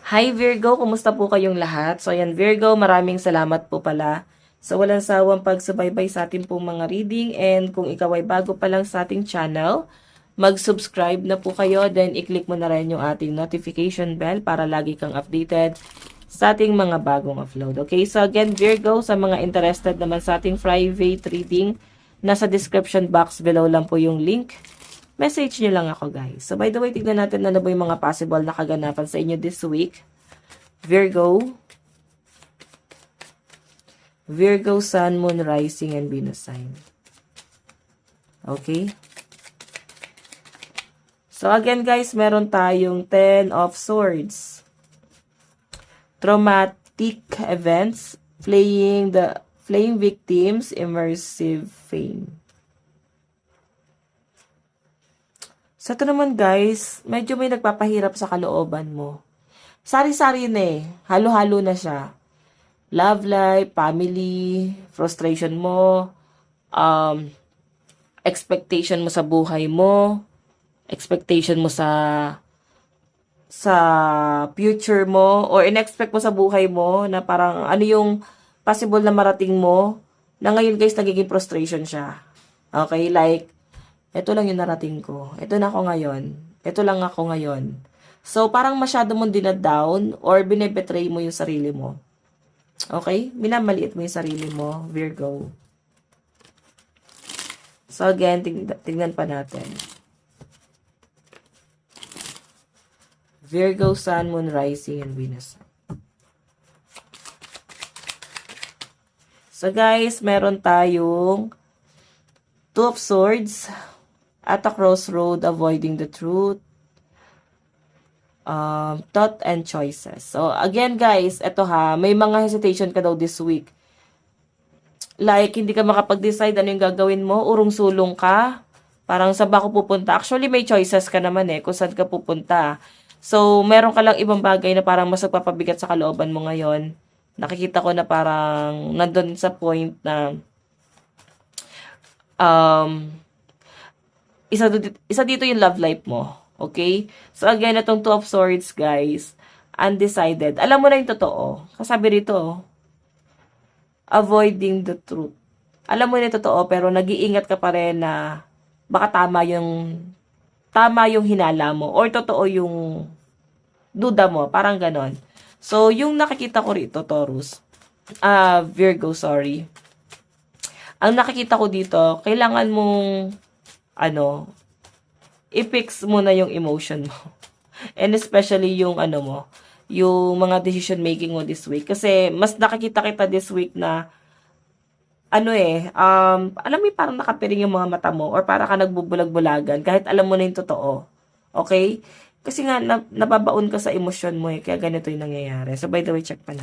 Hi Virgo, kumusta po kayong lahat? So ayan Virgo, maraming salamat po pala sa walang sawang pagsubaybay sa ating pong mga reading, and kung ikaw ay bago pa lang sa ating channel, mag-subscribe na po kayo, then i-click mo na rin yung ating notification bell para lagi kang updated sa ating mga bagong upload. Okay, so again Virgo, sa mga interested naman sa ating private reading, nasa description box below lang po yung link. Message nyo lang ako, guys. So, by the way, tignan natin na ba yung mga possible na kaganapan sa inyo this week. Virgo. Virgo, Sun, Moon, Rising, and Venus sign. Okay? So, again, guys, meron tayong 10 of Swords. Traumatic events, playing victims, immersive fame. So, ito naman guys, medyo may nagpapahirap sa kalooban mo. Sari-sari na eh. Halo-halo na siya. Love life, family, frustration mo, expectation mo sa buhay mo, expectation mo sa future mo, or in-expect mo sa buhay mo na parang ano yung possible na marating mo, na ngayon guys nagiging frustration siya. Okay, like ito lang yung narating ko. Ito na ako ngayon. Ito lang ako ngayon. So, parang masyado mong dinadown or binebetray mo yung sarili mo. Okay? Minamaliit mo yung sarili mo, Virgo. So, again, tignan pa natin. Virgo, Sun, Moon, Rising, and Venus. So, guys, meron tayong Two of Swords, at a crossroad, avoiding the truth, thought and choices. So, again guys, eto ha, may mga hesitation ka daw this week. Like, hindi ka makapag-decide ano yung gagawin mo, urong-sulong ka, parang saan ba ako pupunta? Actually, may choices ka naman eh, kung saan ka pupunta. So, meron ka lang ibang bagay na parang mas nagpapabigat sa kalooban mo ngayon. Nakikita ko na parang nandun sa point na isa dito yung love life mo. Okay? So, again, itong Two of Swords, guys, undecided. Alam mo na yung totoo. Kasabi rito, avoiding the truth. Alam mo na yung totoo, pero nag-iingat ka pa rin na baka tama yung hinala mo, or totoo yung duda mo. Parang ganon. So, yung nakikita ko rito, Taurus, Virgo, sorry. Ang nakikita ko dito, kailangan mong i-fix mo na yung emotion mo. And especially yung yung mga decision making mo this week. Kasi mas nakikita kita this week na alam mo parang nakapiring yung mga mata mo, or para ka nagbubulag-bulagan kahit alam mo na yung totoo. Okay? Kasi nga nababaon ka sa emosyon mo eh, kaya ganito yung nangyayari. So by the way, check pa na.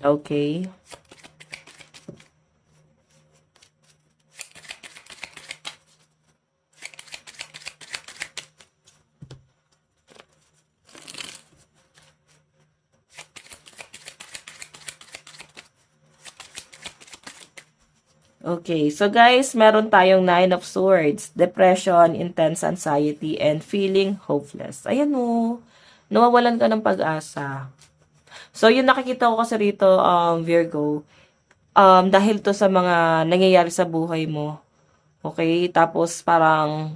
Okay. Okay, so guys, meron tayong 9 of Swords, depression, intense anxiety, and feeling hopeless. Ayan o, nawawalan ka ng pag-asa. So, yung nakikita ko kasi rito, Virgo, dahil to sa mga nangyayari sa buhay mo, okay, tapos parang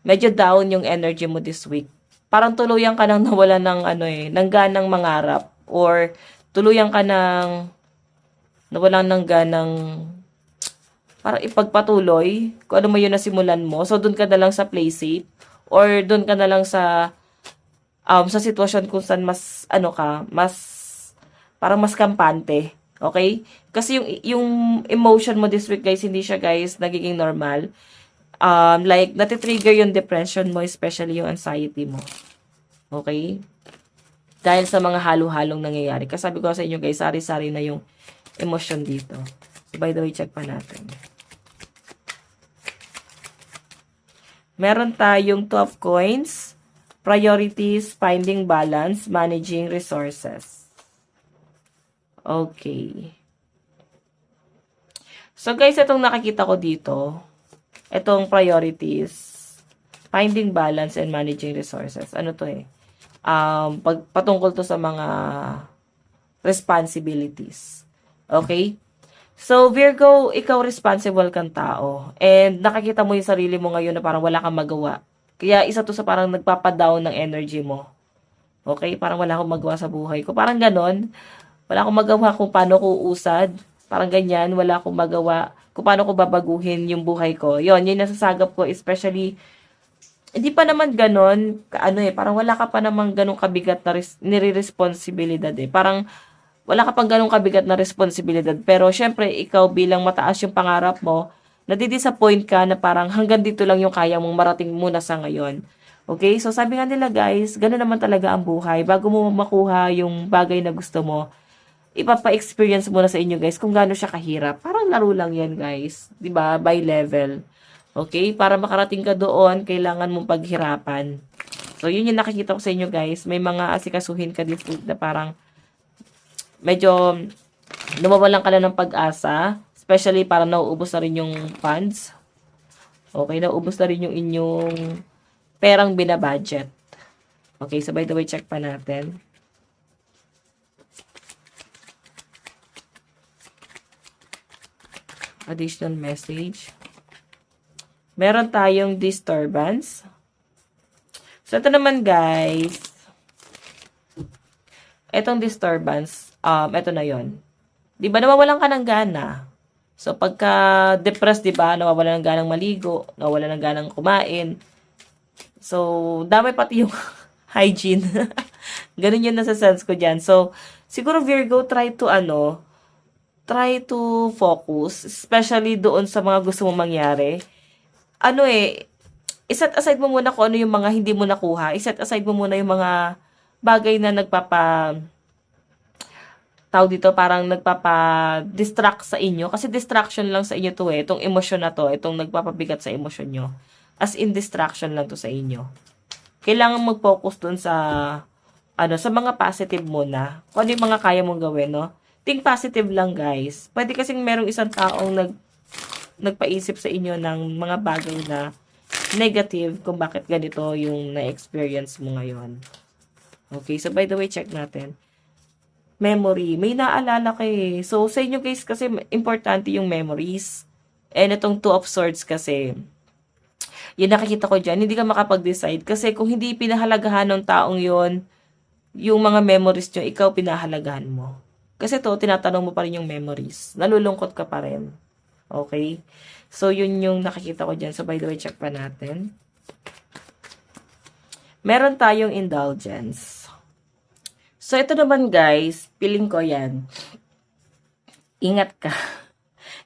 medyo down yung energy mo this week. Parang tuluyan ka nang nawala ng ng ganang mangarap, or tuluyan ka nang nawalan ng ganang para ipagpatuloy kung ano man yung nasimulan mo. So, dun ka na lang sa play safe, or dun ka na lang sa sitwasyon kung saan mas, parang mas kampante. Okay? Kasi yung emotion mo this week, guys, hindi siya, guys, nagiging normal. Like, natitrigger yung depression mo, especially yung anxiety mo. Okay? Dahil sa mga halo-halong nangyayari. Kasi sabi ko sa inyo, guys, sari-sari na yung emotion dito. So, by the way, check pa natin. Meron tayong 2 of Coins, priorities, finding balance, managing resources. Okay. So guys, itong nakikita ko dito, itong priorities, Finding balance and managing resources. Ano to eh? Patungkol to sa mga responsibilities. Okay? So, Virgo, ikaw responsible kang tao. And nakikita mo yung sarili mo ngayon na parang wala kang magawa. Kaya isa to sa parang nagpapadown ng energy mo. Okay? Parang wala akong magawa sa buhay ko. Parang ganon. Wala akong magawa kung paano ko usad. Parang ganyan. Wala akong magawa kung paano ko babaguhin yung buhay ko. Yun nasasagap ko. Especially, hindi pa naman ganon. Parang wala ka pa naman ganong kabigat na nire-responsibilidad eh. Parang, wala ka pang ganong kabigat na responsibilidad. Pero, syempre, ikaw bilang mataas yung pangarap mo, nadidisappoint ka na parang hanggang dito lang yung kaya mong marating muna sa ngayon. Okay? So, sabi nga nila guys, gano'n naman talaga ang buhay. Bago mo makuha yung bagay na gusto mo, ipapa-experience muna sa inyo guys kung gaano siya kahirap. Parang laro lang yan guys. 'Di ba? By level. Okay? Para makarating ka doon, kailangan mong paghirapan. So, yun yung nakikita ko sa inyo guys. May mga asikasuhin ka this week na parang medyo nawawalan ka na ng pag-asa. Especially parang nauubos na rin yung funds. Okay, nauubos na rin yung inyong perang binabudget. Okay, so by the way, check pa natin. Additional message. Meron tayong disturbance. So, ito naman guys. Itong disturbance, ito na yon. Di ba, nawawalan ka ng gana? So, pagka depressed, di ba, nawawalan ng ganang maligo, nawawalan ng ganang kumain. So, dami pati yung hygiene. Ganun yung nasa sense ko dyan. So, siguro Virgo, try to focus, especially doon sa mga gusto mong mangyari. Iset aside mo muna kung ano yung mga hindi mo nakuha. Iset aside mo muna yung mga bagay na parang nagpapa-distract sa inyo. Kasi distraction lang sa inyo to eh. Itong emosyon na to, itong nagpapabigat sa emosyon nyo. As in, distraction lang to sa inyo. Kailangan mag-focus dun sa mga positive muna. Kung ano yung mga kaya mong gawin, no? Think positive lang, guys. Pwede kasing merong isang taong nagpaisip sa inyo ng mga bagay na negative kung bakit ganito yung na-experience mo ngayon. Okay, so by the way, check natin. Memory. May naalala ka eh. So, sa inyo guys, kasi importante yung memories. And itong Two of Swords kasi, yun nakikita ko dyan, hindi ka makapag-decide. Kasi kung hindi pinahalagahan ng taong yon yung mga memories nyo, ikaw pinahalagahan mo. Kasi to, tinatanong mo pa rin yung memories. Nalulungkot ka pa rin. Okay? So, yun yung nakikita ko dyan. So, by the way, check pa natin. Meron tayong indulgence. So, ito naman guys, feeling ko yan. Ingat ka.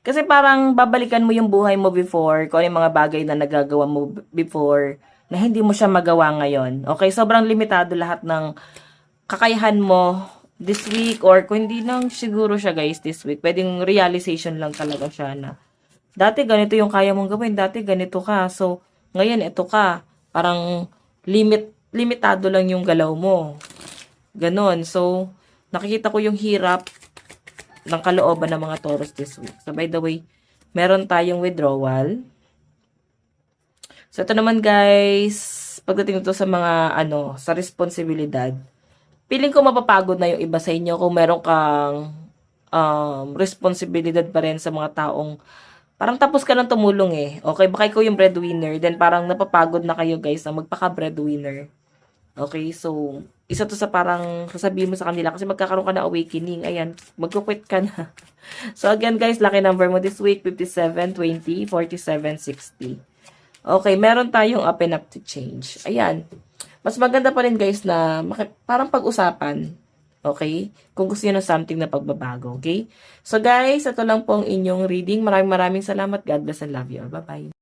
Kasi parang babalikan mo yung buhay mo before, kung ano yung mga bagay na nagagawa mo before, na hindi mo siya magawa ngayon. Okay, sobrang limitado lahat ng kakayahan mo this week, or kung hindi lang siguro siya guys this week, pwedeng realization lang talaga siya na, dati ganito yung kaya mong gawin, dati ganito ka, so, ngayon ito ka, parang limitado lang yung galaw mo. Ganon. So, nakikita ko yung hirap ng kalooban ng mga Taurus this week. So, by the way, meron tayong withdrawal. So, ito naman guys, pagdating ito sa mga, sa responsibilidad, feeling ko mapapagod na yung iba sa inyo kung meron kang responsibilidad pa rin sa mga taong parang tapos ka nang tumulong eh. Okay, baka ikaw yung breadwinner, then parang napapagod na kayo guys na magpaka-breadwinner. Okay, so, isa to sa parang sasabihin mo sa kanila kasi magkakaroon ka na awakening. Ayan, magkukwit ka na. So, again guys, lucky number mo this week, 57, 20, 47, 60. Okay, meron tayong open up to change. Ayan, mas maganda pa rin guys na parang pag-usapan. Okay? Kung gusto niyo ng something na pagbabago. Okay? So guys, ito lang po ang inyong reading. Maraming salamat. God bless and love you all. Bye-bye.